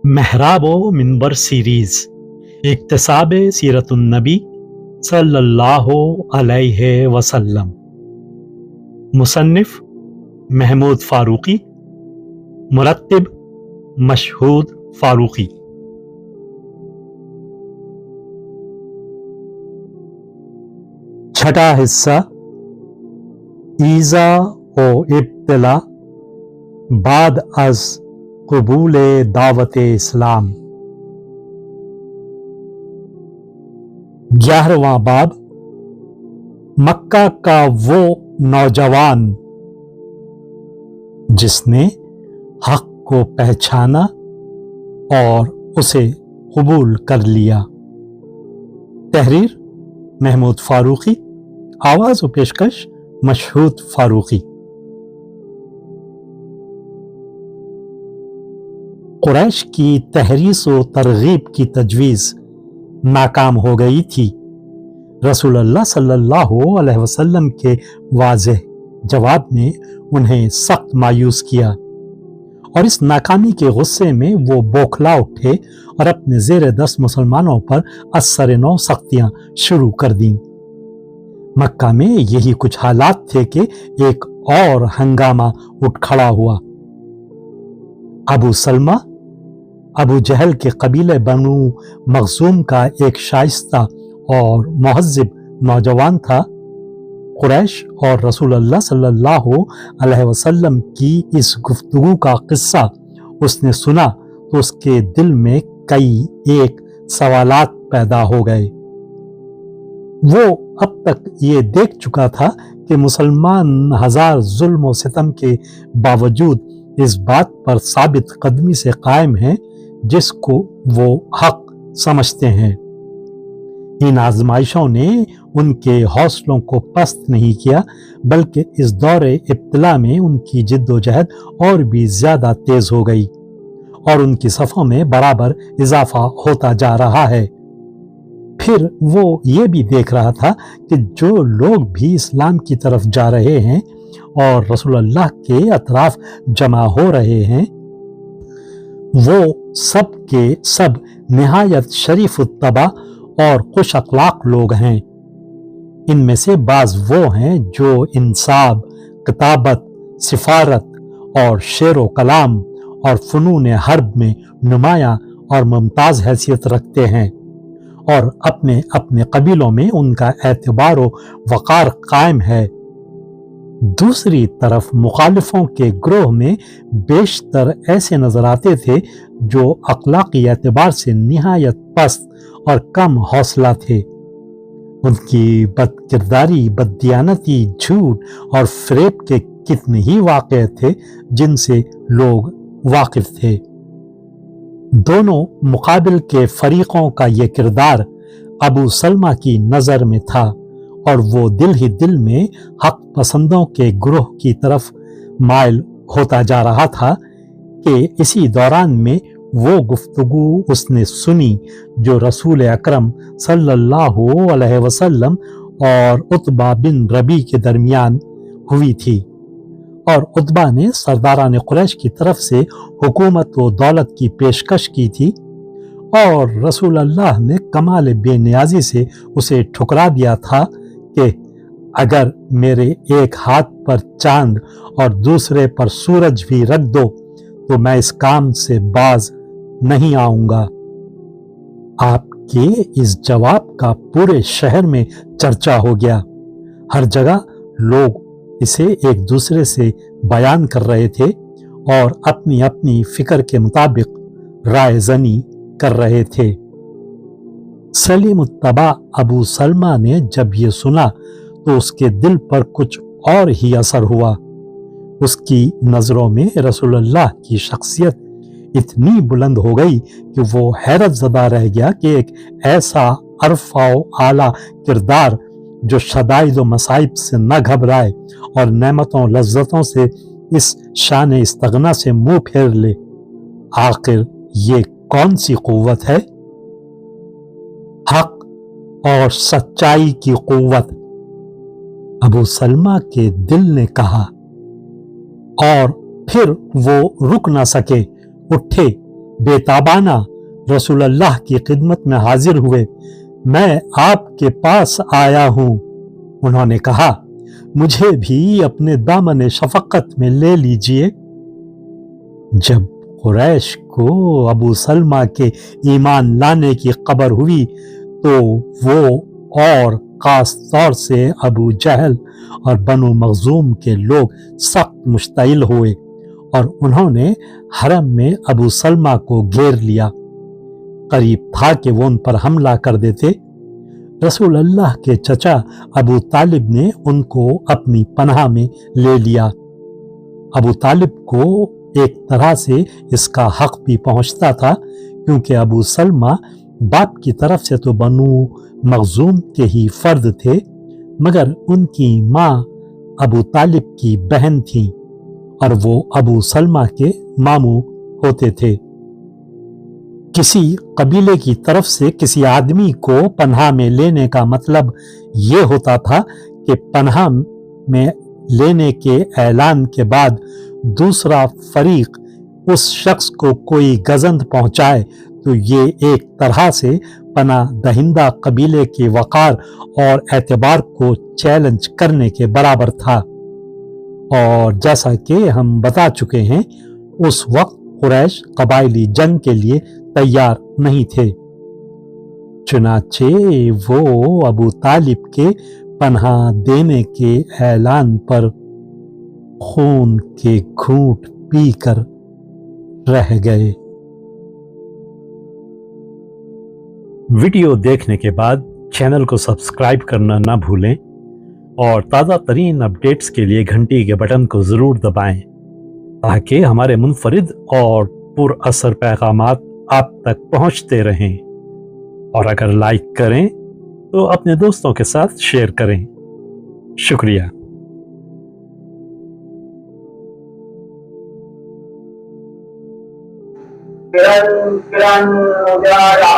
महराब व मिंबर सीरीज इक्तसाब सीरतुन्नबी सल्लल्लाहु अलैहि वसल्लम। मुसन्निफ महमूद फारूकी, मुरत्तिब मशहूद फारूकी। छठा हिस्सा ईज़ा व इब्तिला बाद अज कबूल दावत इस्लाम। 11वां बाब मक्का का वो नौजवान जिसने हक को पहचाना और उसे कबूल कर लिया। तहरीर महमूद फारूकी, आवाज व पेशकश मशहूद फारूकी। कुरैश की तहरीस व तरगीब की तजवीज़ नाकाम हो गई थी। रसूलुल्लाह सल्लल्लाहु अलैहि वसल्लम के वाज़ेह जवाब ने उन्हें सख्त मायूस किया और इस नाकामी के गुस्से में वो बौखला उठे और अपने ज़ेर दस्त मुसलमानों पर असर नौ सख्तियां शुरू कर दी। मक्का में यही कुछ हालात थे कि एक और हंगामा उठ खड़ा हुआ। अबू सलमा अबू जहल के कबीले बनु मखजूम का एक शाइस्ता और मुहज़्ज़िब नौजवान था। कुरैश और रसूलुल्लाह सल्लल्लाहु अलैहि वसल्लम की इस गुफ्तगू का किस्सा उसने सुना तो उसके दिल में कई एक सवालात पैदा हो गए। वो अब तक ये देख चुका था कि मुसलमान हजार जुल्म और सितम के बावजूद इस बात पर साबित कदमी से कायम हैं जिसको वो हक समझते हैं। इन आजमाइशों ने उनके हौसलों को पस्त नहीं किया, बल्कि इस दौरे इब्तिला में उनकी जिद्दोजहद और भी ज्यादा तेज हो गई और उनकी सफ़ों में बराबर इजाफा होता जा रहा है। फिर वो ये भी देख रहा था कि जो लोग भी इस्लाम की तरफ जा रहे हैं और रसूलुल्लाह के अतराफ जमा हो रहे हैं, वो सब के सब निहायत शरीफ उत्तबा और खुश अखलाक लोग हैं। इनमें से बाज वो हैं जो इंसाब, किताबत, सिफारत और शेर व कलाम और फ़नून हर्ब में नुमायां और मुमताज़ हैसियत रखते हैं और अपने अपने कबीलों में उनका एतबार व वक़ार कायम है। दूसरी तरफ मुखालिफों के ग्रोह में बेशतर ऐसे नजर आते थे जो अखलाकी एतबार से निहायत पस्त और कम हौसला थे। उनकी बदकिरदारी, बददियानती, झूठ और फ़रेब के कितने ही वाक़े थे जिनसे लोग वाकिफ थे। दोनों मुकाबिल के फरीकों का ये किरदार अबू सलमा की नज़र में था और वो दिल ही दिल में हक पसंदों के ग्रोह की तरफ माइल होता जा रहा था कि इसी दौरान में वो गुफ्तगू उसने सुनी जो रसूल अकरम सल्लल्लाहु अलैहि वसल्लम और उतबा बिन रबी के दरमियान हुई थी। और उतबा ने सरदारान कुरैश की तरफ से हुकूमत व दौलत की पेशकश की थी और रसूलुल्लाह ने कमाल बेनियाजी से उसे ठुकरा दिया था कि अगर मेरे एक हाथ पर चांद और दूसरे पर सूरज भी रख दो तो मैं इस काम से बाज नहीं आऊंगा। आपके इस जवाब का पूरे शहर में चर्चा हो गया। हर जगह लोग इसे एक दूसरे से बयान कर रहे थे और अपनी अपनी फिक्र के मुताबिक राय जनी कर रहे थे। सलीम उत्तबा अबू सलमा ने जब ये सुना तो उसके दिल पर कुछ और ही असर हुआ। उसकी नजरों में रसूलुल्लाह की शख्सियत इतनी बुलंद हो गई कि वो हैरत ज़दा रह गया कि एक ऐसा अरफा व आला किरदार जो शदाइद व मसाइब से न घबराए और नेमतों लज्जतों से इस शान इस्तगना से मुंह फेर ले, आखिर ये कौन सी कुव्वत है? हक और सच्चाई की कुव्वत। अबू सलमा के दिल ने कहा और फिर वो रुक न सके, उठे, बेताबाना रसूल अल्लाह की खिदमत में हाजिर हुए। मैं आपके पास आया हूं। उन्होंने कहा, मुझे भी अपने दामन शफकत में ले लीजिए। जब कुरैश को अबू सलमा के ईमान लाने की खबर हुई तो वो और खास तौर से अबू जहल और बनु मखजूम के लोग सख्त मुश्तइल हुए और उन्होंने हरम में अबू सलमा को घेर लिया। करीब था कि वो उन पर हमला कर देते। रसूल अल्लाह के चचा अबू तालिब ने उनको अपनी पनाह में ले लिया। अबू तालिब को एक तरह से इसका हक भी पहुंचता था, क्योंकि अबू सलमा बाप की तरफ से तो बनु मखजूम के ही फर्द थे, मगर उनकी माँ अबू तालिब की बहन थी और वो अबू सलमा के मामू होते थे। किसी कबीले की तरफ से किसी आदमी को पनाह में लेने का मतलब ये होता था कि पनाह में लेने के ऐलान के बाद दूसरा फरीक उस शख्स को कोई गजंद पहुंचाए तो ये एक तरह से पनाह दहिंदा कबीले के वकार और एतबार को चैलेंज करने के बराबर था। और जैसा कि हम बता चुके हैं, उस वक्त कुरैश कबायली जंग के लिए तैयार नहीं थे। चुनाचे वो अबू तालिब के पनाह देने के ऐलान पर खून के घूंट पीकर रह गए। वीडियो देखने के बाद चैनल को सब्सक्राइब करना ना भूलें और ताज़ा तरीन अपडेट्स के लिए घंटी के बटन को ज़रूर दबाएं ताकि हमारे मुनफरिद और पुरअसर पैगामात आप तक पहुंचते रहें। और अगर लाइक करें तो अपने दोस्तों के साथ शेयर करें। शुक्रिया। किरण किरण उजाला